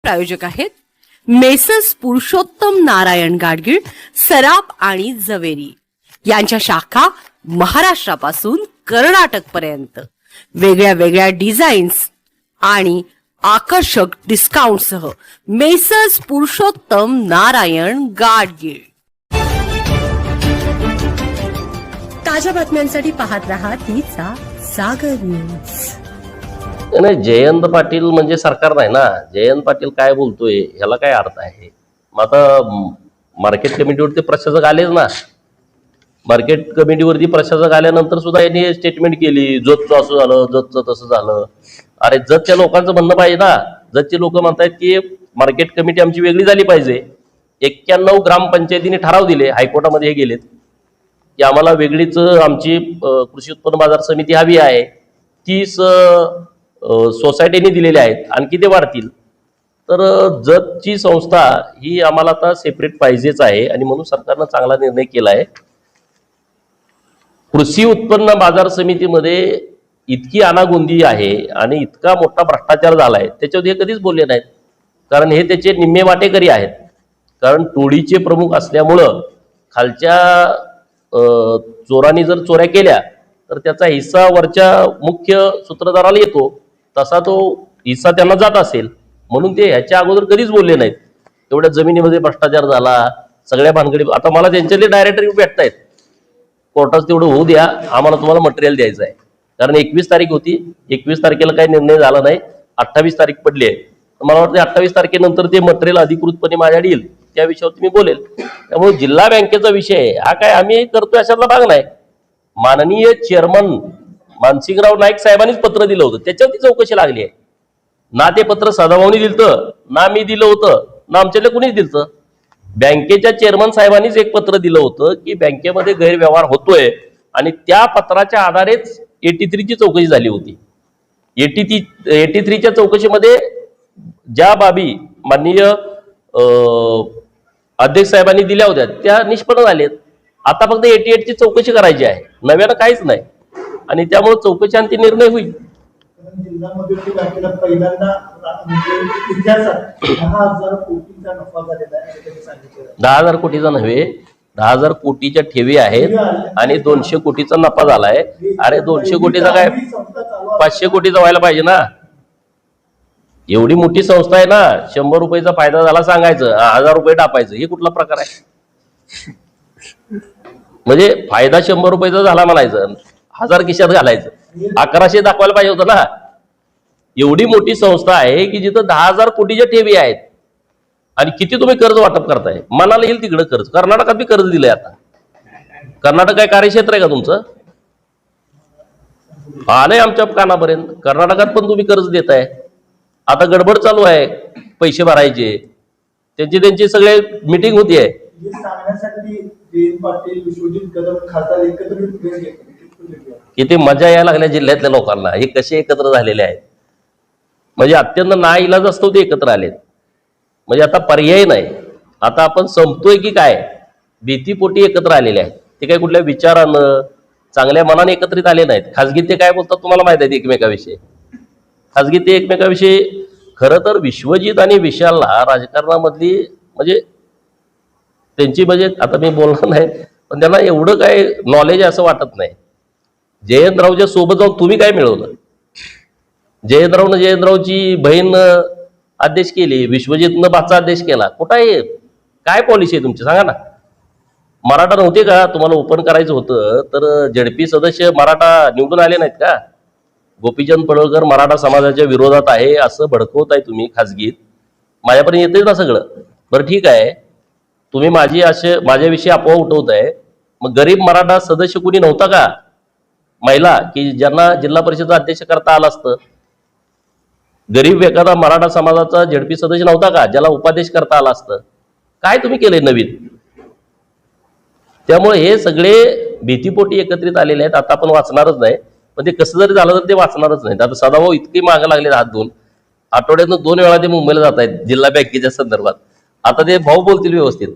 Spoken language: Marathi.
प्रायोजक आहेत मेसर्स पुरुषोत्तम नारायण गाडगीळ, सराफ आणि जवेरी यांच्या शाखा महाराष्ट्रापासून कर्नाटक पर्यंत वेगळ्या वेगळ्या डिझाईन्स आणि आकर्षक डिस्काउंटसह मेसर्स पुरुषोत्तम नारायण गाडगीळ। ताज्या बातम्यांसाठी पाहत रहा तिचा सागर न्यूज। नाही, जयंत पाटील म्हणजे सरकार नाही ना। जयंत पाटील काय बोलतोय ह्याला काय अर्थ आहे? मग आता मार्केट कमिटीवरती प्रशासक आलेच ना। मार्केट कमिटीवरती प्रशासक आल्यानंतर सुद्धा यांनी स्टेटमेंट केली, जतचं असं झालं, जतचं तसं झालं। अरे जतच्या लोकांचं म्हणणं पाहिजे ना। जतचे लोक म्हणतात की मार्केट कमिटी आमची वेगळी झाली पाहिजे। 91 ग्रामपंचायतीने ठराव दिले, हायकोर्टामध्ये हे गेलेत की आम्हाला वेगळीच आमची कृषी उत्पन्न बाजार समिती हवी आहे। 30 सोसायटीने दिलेले आहेत, आणखी ते वाढतील। तर जतची संस्था ही आम्हाला आता सेपरेट पाहिजेच आहे आणि म्हणून सरकारनं चांगला निर्णय केला आहे। कृषी उत्पन्न बाजार समितीमध्ये इतकी अनागोंदी आहे आणि इतका मोठा भ्रष्टाचार झाला आहे, त्याच्यावर हे कधीच बोलले नाहीत। कारण हे त्याचे निम्मे वाटेकरी आहेत। कारण टोळीचे प्रमुख असल्यामुळं खालच्या चोरांनी जर चोऱ्या केल्या तर त्याचा हिस्सा वरच्या मुख्य सूत्रधाराला येतो, तसा तो हिस्सा त्यांना जात असेल म्हणून ते ह्याच्या अगोदर कधीच बोलले नाहीत। एवढ्या जमिनीमध्ये भ्रष्टाचार झाला, सगळ्या भानगडी। आता मला त्यांच्यातले डायरेक्टर भेटतायत, कोर्टात तेवढं होऊ द्या, आम्हाला तुम्हाला मटेरियल द्यायचं आहे। कारण 21 तारीख होती, 21 तारखेला काही निर्णय झाला नाही, 28 तारीख पडली आहे। मला वाटतं 28 तारखेनंतर ते मटेरियल अधिकृतपणे माझ्याकडे येईल, त्या विषयावरती मी बोलेल। त्यामुळे जिल्हा बँकेचा विषय हा काय आम्ही करतोय अशातला भाग नाही। माननीय चेअरमन मानसिंगराव नाईक साहेबांनीच पत्र दिलं होतं, त्याच्यावरती चौकशी लागली आहे ना। ते पत्र सदाभाऊनी दिलं ना, मी दिलं होतं ना, आमच्याकडे कुणीच दिलं। बँकेच्या चेअरमन साहेबांनीच एक पत्र दिलं होतं की बँकेमध्ये गैरव्यवहार होतोय आणि त्या पत्राच्या आधारेच 83 ची चौकशी झाली होती। 83 च्या चौकशीमध्ये ज्या बाबी माननीय अध्यक्ष साहेबांनी दिल्या होत्या त्या निष्पन्न झाल्यात। आता फक्त 88 ची चौकशी करायची आहे, नव्यानं काहीच नाही। आणि त्यामुळे चौकशी आणि निर्णय होईल। जिल्ह्यामध्ये बँकेला पहिल्यांदा इतिहासात 10,000 कोटींचा नफा झालेला आहे, त्यांनी सांगितलं। 10,000 कोटीचा नव्हे, 10,000 कोटीच्या ठेवी आहेत आणि 200 कोटीचा नफा झालाय। अरे 200 कोटीचा काय 500 कोटीचा व्हायला पाहिजे ना। एवढी मोठी संस्था आहे ना, 100 रुपयाचा फायदा झाला सांगायचं, 1000 रुपये टापायचं, हे कुठला प्रकार आहे? म्हणजे फायदा 100 रुपयाचा झाला म्हणायचं, 1000 खिशात घालायचं, 1100 दाखवायला पाहिजे होतं ना। एवढी मोठी संस्था आहे की जिथं 10,000 कोटीच्या ठेवी आहेत आणि किती तुम्ही कर्ज वाटप करताय, मनाला येईल तिकडे कर्ज। कर्नाटकात बी कर्ज दिलंय। आता कर्नाटक काय कार्यक्षेत्र आहे का तुमचं? आलंय आमच्या कानापर्यंत, कर्नाटकात पण तुम्ही कर्ज देताय। आता गडबड चालू आहे पैसे भरायचे, त्यांची सगळे मीटिंग होती आहे। किती मजा यायला लागल्या जिल्ह्यातल्या लोकांना, हे कसे एकत्र झालेले आहेत। म्हणजे अत्यंत नाईलाज असतो ते एकत्र आलेत। म्हणजे आता पर्याय नाही, आता आपण संपतोय की काय, भीतीपोटी एकत्र आलेले आहेत। ते काही कुठल्या विचारानं चांगल्या मनाने एकत्रित आले नाहीत। खासगीत ते काय बोलतात तुम्हाला माहित आहे एकमेकाविषयी। खासगीत ते एकमेकाविषयी, खरं तर विश्वजित आणि विशालला राजकारणामधली म्हणजे त्यांची, म्हणजे आता मी बोलणार नाही पण त्यांना एवढं काय नॉलेज असं वाटत नाही। जयंतरावच्या सोबत जाऊन तुम्ही काय मिळवलं? जयंतरावची बहीण आदेश केली, विश्वजितनं बाचा आदेश केला, कुठं आहे? काय पॉलिसी आहे तुमची सांगा ना। मराठा नव्हते का तुम्हाला ओपन करायचं होतं तर झेडपी सदस्य मराठा निवडून आले नाहीत का? गोपीचंद पडळकर मराठा समाजाच्या विरोधात आहे असं भडकवताय तुम्ही खासगीत, माझ्यापर्यंत येते ना सगळं। बरं ठीक आहे, तुम्ही माझ्याविषयी अफवा उठवताय, मग गरीब मराठा सदस्य कुणी नव्हता का महिला की ज्यांना जिल्हा परिषद अध्यक्ष करता आलं असतं? गरीब एखादा मराठा समाजाचा झेडपी सदस्य नव्हता का ज्याला उपाध्यक्ष करता आला असतं? काय तुम्ही केलंय नवीन? त्यामुळे हे सगळे भीतीपोटी एकत्रित आलेले आहेत। आता आपण वाचणारच नाही, पण ते कसं जरी झालं तर ते वाचणारच नाहीत। आता सदाभाऊ इतके मागे लागले, हात धुवून आठवड्यातून 2 वेळा ते मुंबईला जात आहेत जिल्हा बँकेच्या संदर्भात। आता ते भाऊ बोलतील व्यवस्थित।